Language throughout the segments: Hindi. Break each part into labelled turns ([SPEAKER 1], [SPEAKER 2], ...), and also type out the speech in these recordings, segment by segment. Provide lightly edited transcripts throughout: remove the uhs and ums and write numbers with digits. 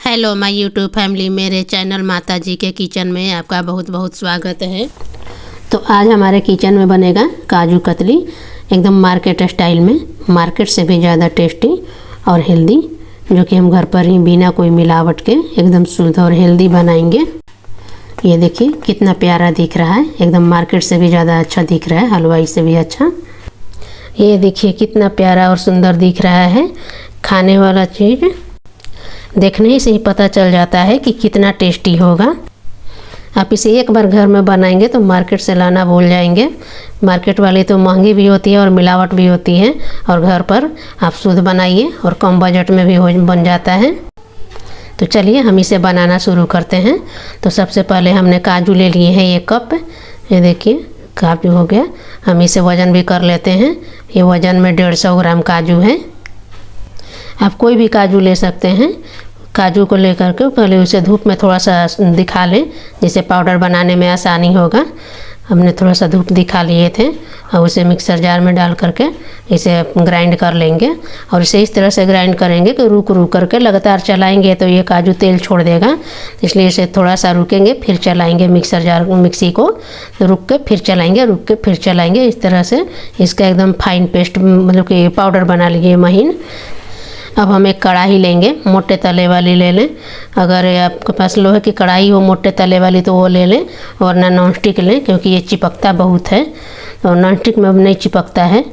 [SPEAKER 1] हेलो माय यूट्यूब फैमिली, मेरे चैनल माता जी के किचन में आपका बहुत बहुत स्वागत है। तो आज हमारे किचन में बनेगा काजू कतली, एकदम मार्केट स्टाइल में, मार्केट से भी ज़्यादा टेस्टी और हेल्दी, जो कि हम घर पर ही बिना कोई मिलावट के एकदम शुद्ध और हेल्दी बनाएंगे। ये देखिए कितना प्यारा दिख रहा है, एकदम मार्केट से भी ज़्यादा अच्छा दिख रहा है, हलवाई से भी अच्छा। ये देखिए कितना प्यारा और सुंदर दिख रहा है। खाने वाला चीज़ देखने से ही पता चल जाता है कि कितना टेस्टी होगा। आप इसे एक बार घर में बनाएंगे तो मार्केट से लाना भूल जाएंगे। मार्केट वाली तो महंगी भी होती है और मिलावट भी होती है, और घर पर आप शुद्ध बनाइए और कम बजट में भी बन जाता है। तो चलिए हम इसे बनाना शुरू करते हैं। तो सबसे पहले हमने काजू ले लिए हैं 1 कप। ये देखिए काजू हो गया। हम इसे वज़न भी कर लेते हैं। ये वज़न में 150 ग्राम काजू है। आप कोई भी काजू ले सकते हैं। काजू को लेकर के पहले उसे धूप में थोड़ा सा दिखा लें, जिससे पाउडर बनाने में आसानी होगा। हमने थोड़ा सा धूप दिखा लिए थे और उसे मिक्सर जार में डाल करके इसे ग्राइंड कर लेंगे। और इसे इस तरह से ग्राइंड करेंगे कि रुक करके लगातार चलाएंगे तो ये काजू तेल छोड़ देगा। इसलिए इसे थोड़ा सा रुकेंगे, फिर चलाएंगे मिक्सी को, रुक के फिर चलाएंगे, रुक के फिर चलाएंगे। इस तरह से इसका एकदम फाइन पेस्ट, मतलब कि पाउडर बना लीजिए महीन। अब हम एक कढ़ाई लेंगे, मोटे तले वाली ले लें। अगर आपके पास लोहे की कढ़ाई हो मोटे तले वाली तो वो ले लें, वरना नॉन स्टिक लें, क्योंकि ये चिपकता बहुत है। और नॉन स्टिक में अब नहीं चिपकता है।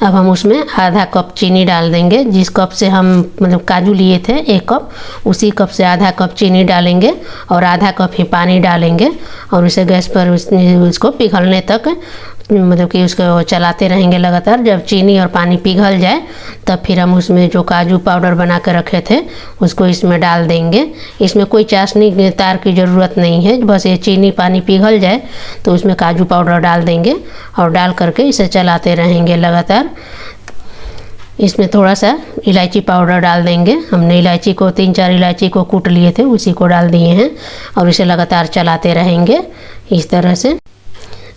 [SPEAKER 1] अब हम उसमें आधा कप चीनी डाल देंगे। जिस कप से हम मतलब काजू लिए थे 1 कप, उसी कप से आधा कप चीनी डालेंगे और आधा कप ही पानी डालेंगे। और उसे गैस पर उसको पिघलने तक, मतलब कि उसको चलाते रहेंगे लगातार। जब चीनी और पानी पिघल जाए तब फिर हम उसमें जो काजू पाउडर बना कर रखे थे उसको इसमें डाल देंगे। इसमें कोई चाशनी तार की ज़रूरत नहीं है, बस ये चीनी पानी पिघल जाए तो उसमें काजू पाउडर डाल देंगे और डाल करके इसे चलाते रहेंगे लगातार। इसमें थोड़ा सा इलायची पाउडर डाल देंगे। हमने इलायची को 3-4 इलायची को कूट लिए थे, उसी को डाल दिए हैं और इसे लगातार चलाते रहेंगे इस तरह से।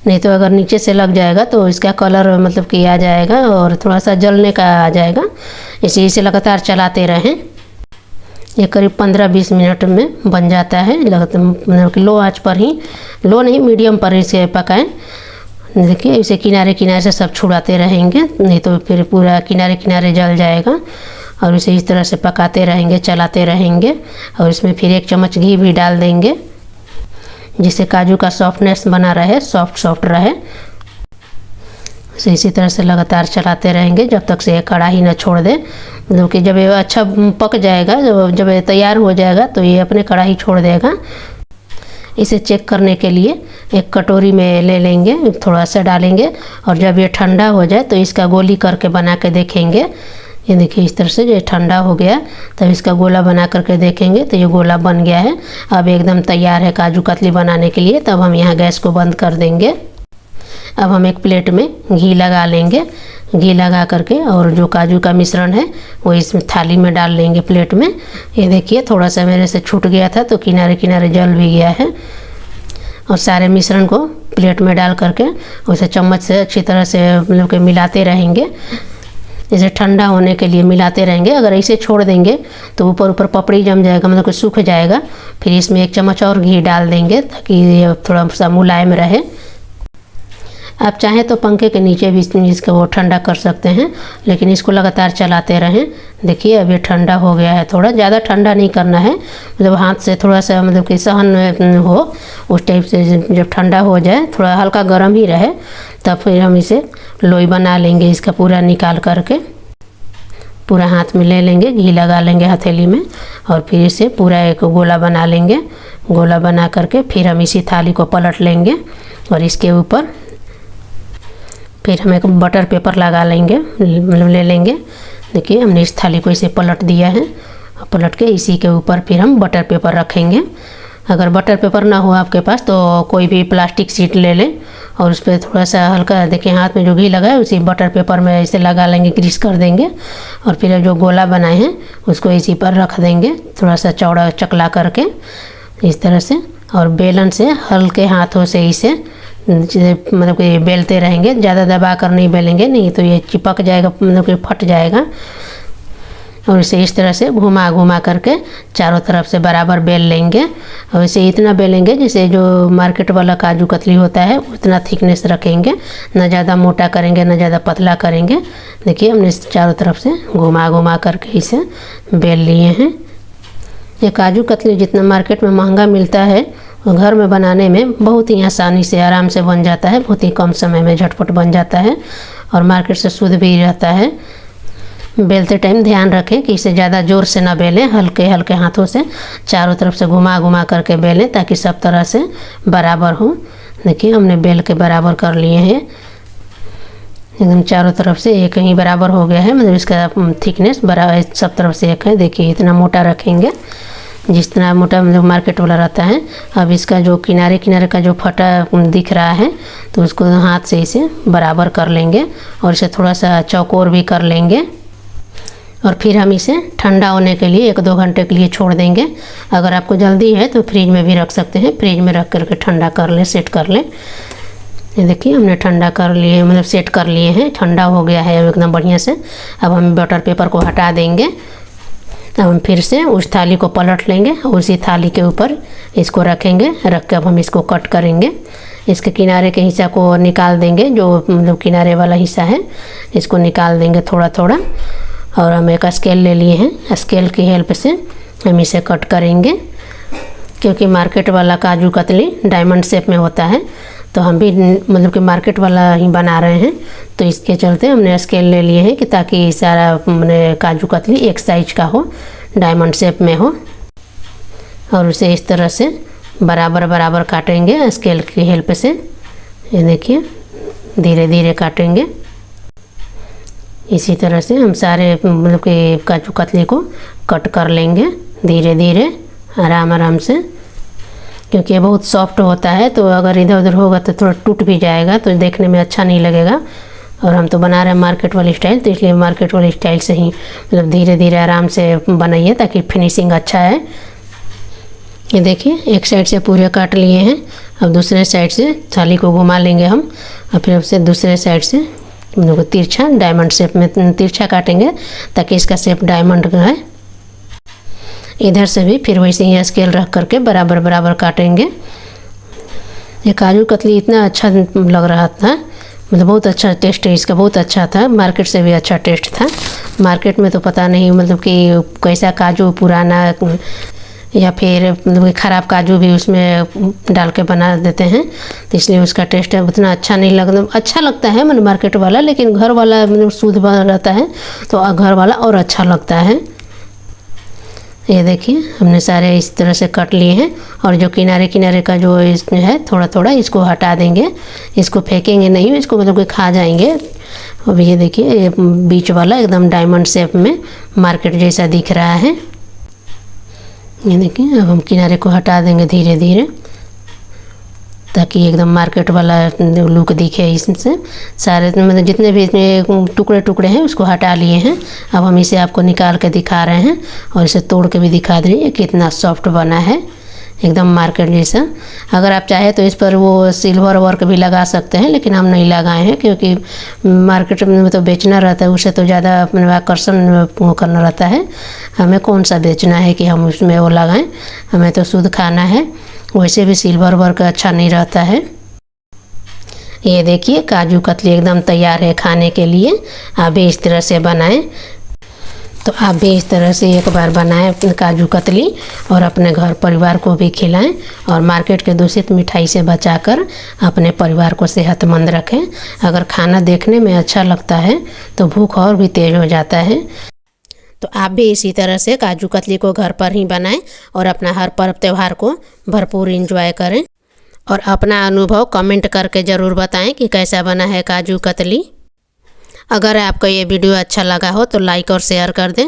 [SPEAKER 1] नहीं तो अगर नीचे से लग जाएगा तो इसका कलर मतलब कि आ जाएगा और थोड़ा सा जलने का आ जाएगा। इसे लगातार चलाते रहें। ये करीब 15-20 मिनट में बन जाता है। मतलब कि लो आंच पर ही, लो नहीं मीडियम पर इसे पकाएं। देखिए इसे किनारे किनारे से सब छुड़ाते रहेंगे, नहीं तो फिर पूरा किनारे किनारे जल जाएगा। और इसे इस तरह से पकाते रहेंगे, चलाते रहेंगे। और इसमें फिर 1 चम्मच घी भी डाल देंगे, जिससे काजू का सॉफ्टनेस बना रहे, सॉफ्ट रहे। इसी तरह से लगातार चलाते रहेंगे जब तक से ये कढ़ाई ना छोड़ दे। मतलब कि जब ये अच्छा पक जाएगा, जब ये तैयार हो जाएगा तो ये अपने कढ़ाई छोड़ देगा। इसे चेक करने के लिए एक कटोरी में ले लेंगे, थोड़ा सा डालेंगे और जब ये ठंडा हो जाए तो इसका गोली करके बना के देखेंगे। ये देखिए इस तरह से ये ठंडा हो गया, तब इसका गोला बना करके देखेंगे तो ये गोला बन गया है। अब एकदम तैयार है काजू कतली बनाने के लिए। तब हम यहाँ गैस को बंद कर देंगे। अब हम एक प्लेट में घी लगा लेंगे। घी लगा करके और जो काजू का मिश्रण है वो इस थाली में डाल लेंगे, प्लेट में। ये देखिए थोड़ा सा मेरे से छूट गया था तो किनारे किनारे जल भी गया है। और सारे मिश्रण को प्लेट में डाल करके उसे चम्मच से अच्छी तरह से मतलब कि मिलाते रहेंगे। इसे ठंडा होने के लिए मिलाते रहेंगे। अगर इसे छोड़ देंगे तो ऊपर पपड़ी जम जाएगा, मतलब कि सूख जाएगा। फिर इसमें 1 चम्मच और घी डाल देंगे ताकि ये थोड़ा सा मुलायम रहे। आप चाहें तो पंखे के नीचे भी इसको वो ठंडा कर सकते हैं, लेकिन इसको लगातार चलाते रहें। देखिए अब ये ठंडा हो गया है। थोड़ा ज़्यादा ठंडा नहीं करना है, मतलब हाथ से थोड़ा सा मतलब कि सहन हो उस टाइप से। जब ठंडा हो जाए, थोड़ा हल्का गर्म ही रहे, तब फिर हम इसे लोई बना लेंगे। इसका पूरा निकाल करके पूरा हाथ में ले लेंगे, घी लगा लेंगे हथेली में और फिर इसे पूरा एक गोला बना लेंगे। गोला बना करके फिर हम इसी थाली को पलट लेंगे और इसके ऊपर फिर हम एक बटर पेपर लगा लेंगे, मतलब ले लेंगे। देखिए हमने इस थाली को इसे पलट दिया है। पलट के इसी के ऊपर फिर हम बटर पेपर रखेंगे। अगर बटर पेपर ना हो आपके पास तो कोई भी प्लास्टिक शीट ले लें और उस पर थोड़ा सा हल्का, देखिए हाथ में जो घी लगा है उसी बटर पेपर में इसे लगा लेंगे, ग्रीस कर देंगे। और फिर जो गोला बनाए हैं उसको इसी पर रख देंगे, थोड़ा सा चौड़ा चकला करके इस तरह से। और बेलन से हल्के हाथों से इसे मतलब कि बेलते रहेंगे। ज़्यादा दबा कर नहीं बेलेंगे, नहीं तो ये चिपक जाएगा, मतलब कि फट जाएगा। और इसे इस तरह से घुमा घुमा करके चारों तरफ से बराबर बेल लेंगे। और इसे इतना बेलेंगे जैसे जो मार्केट वाला काजू कतली होता है उतना थिकनेस रखेंगे, ना ज़्यादा मोटा करेंगे ना ज़्यादा पतला करेंगे। देखिए हमने चारों तरफ से घुमा घुमा करके इसे बेल लिए हैं। ये काजू कतली जितना मार्केट में महंगा मिलता है घर में बनाने में बहुत ही आसानी से आराम से बन जाता है, बहुत ही कम समय में झटपट बन जाता है और मार्केट से शुद्ध भी रहता है। बेलते टाइम ध्यान रखें कि इसे ज़्यादा ज़ोर से ना बेलें, हल्के हल्के हाथों से चारों तरफ से घुमा घुमा करके बेलें ताकि सब तरह से बराबर हो। देखिए हमने बेल के बराबर कर लिए हैं, एकदम चारों तरफ से एक ही बराबर हो गया है, मतलब इसका थिकनेस बराबर सब तरफ से एक है। देखिए इतना मोटा रखेंगे जिस तरह मोटा मतलब मार्केट वाला रहता है। अब इसका जो किनारे किनारे का जो फटा दिख रहा है तो उसको हाथ से इसे बराबर कर लेंगे और इसे थोड़ा सा चौकोर भी कर लेंगे और फिर हम इसे ठंडा होने के लिए 1-2 घंटे के लिए छोड़ देंगे। अगर आपको जल्दी है तो फ्रिज में भी रख सकते हैं, फ्रिज में रख करके ठंडा कर लें, सेट कर लें। ये देखिए हमने ठंडा कर लिए, मतलब सेट कर लिए हैं, ठंडा हो गया है अब एकदम बढ़िया से। अब हम बटर पेपर को हटा देंगे। अब हम फिर से उस थाली को पलट लेंगे और उसी थाली के ऊपर इसको रखेंगे। रख के अब हम इसको कट करेंगे। इसके किनारे के हिस्सा को निकाल देंगे, जो मतलब किनारे वाला हिस्सा है इसको निकाल देंगे थोड़ा थोड़ा। और हम एक स्केल ले लिए हैं, स्केल की हेल्प से हम इसे कट करेंगे। क्योंकि मार्केट वाला काजू कतली डायमंड शेप में होता है तो हम भी मतलब कि मार्केट वाला ही बना रहे हैं, तो इसके चलते हमने स्केल ले लिए हैं कि ताकि सारा मैंने काजू कतली एक साइज का हो, डायमंड शेप में हो। और उसे इस तरह से बराबर बराबर काटेंगे स्केल की हेल्प से। ये देखिए धीरे धीरे काटेंगे। इसी तरह से हम सारे मतलब कि काजू कतली को कट कर लेंगे धीरे धीरे आराम आराम से। क्योंकि ये बहुत सॉफ्ट होता है तो अगर इधर उधर होगा तो थोड़ा टूट भी जाएगा तो देखने में अच्छा नहीं लगेगा। और हम तो बना रहे हैं मार्केट वाली स्टाइल, तो इसलिए मार्केट वाली स्टाइल से ही मतलब धीरे धीरे आराम से बनाइए ताकि फिनिशिंग अच्छा है। ये देखिए एक साइड से पूरे काट लिए हैं। अब दूसरे साइड से थाली को घुमा लेंगे हम और फिर उससे दूसरे साइड से तिरछा डायमंड शेप में तिरछा काटेंगे ताकि इसका शेप डायमंड का है। इधर से भी फिर वैसे ही स्केल रख करके बराबर बराबर काटेंगे। ये काजू कतली इतना अच्छा लग रहा था, मतलब बहुत अच्छा टेस्ट है इसका, बहुत अच्छा था, मार्केट से भी अच्छा टेस्ट था। मार्केट में तो पता नहीं मतलब कि कैसा काजू पुराना या फिर मतलब कि ख़राब काजू भी उसमें डाल के बना देते हैं, तो इसलिए उसका टेस्ट उतना अच्छा नहीं लगता। अच्छा लगता है मतलब मार्केट वाला, लेकिन घर वाला मतलब शुद्ध रहता है तो घर वाला और अच्छा लगता है। ये देखिए हमने सारे इस तरह से कट लिए हैं और जो किनारे किनारे का जो इसमें है थोड़ा थोड़ा इसको हटा देंगे। इसको फेंकेंगे नहीं, इसको मतलब कि खा जाएंगे। अब ये देखिए ये बीच वाला एकदम डायमंड शेप में मार्केट जैसा दिख रहा है। ये देखिए अब हम किनारे को हटा देंगे धीरे धीरे ताकि एकदम मार्केट वाला लुक दिखे। इससे सारे मतलब जितने भी इसमें टुकड़े टुकड़े हैं उसको हटा लिए हैं। अब हम इसे आपको निकाल के दिखा रहे हैं और इसे तोड़ के भी दिखा दे रही है कितना सॉफ्ट बना है, एकदम मार्केट जैसा। अगर आप चाहे तो इस पर वो सिल्वर वर्क भी लगा सकते हैं, लेकिन हम नहीं लगाए हैं क्योंकि मार्केट में तो बेचना रहता है, उससे तो ज़्यादा अपने आकर्षण करना रहता है। हमें कौन सा बेचना है कि हम उसमें वो लगाएं, हमें तो शुद्ध खाना है। वैसे भी सिल्वर वर्क अच्छा नहीं रहता है। ये देखिए काजू कतली एकदम तैयार है खाने के लिए। आप भी इस तरह से बनाएं, तो आप भी इस तरह से एक बार बनाएं काजू कतली और अपने घर परिवार को भी खिलाएं और मार्केट के दूषित मिठाई से बचाकर अपने परिवार को सेहतमंद रखें। अगर खाना देखने में अच्छा लगता है तो भूख और भी तेज हो जाता है। तो आप भी इसी तरह से काजू कतली को घर पर ही बनाएं और अपना हर पर्व त्यौहार को भरपूर एंजॉय करें। और अपना अनुभव कमेंट करके ज़रूर बताएं कि कैसा बना है काजू कतली। अगर आपको ये वीडियो अच्छा लगा हो तो लाइक और शेयर कर दें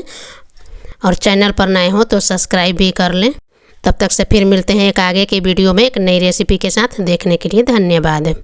[SPEAKER 1] और चैनल पर नए हो तो सब्सक्राइब भी कर लें। तब तक से फिर मिलते हैं एक आगे की वीडियो में एक नई रेसिपी के साथ। देखने के लिए धन्यवाद।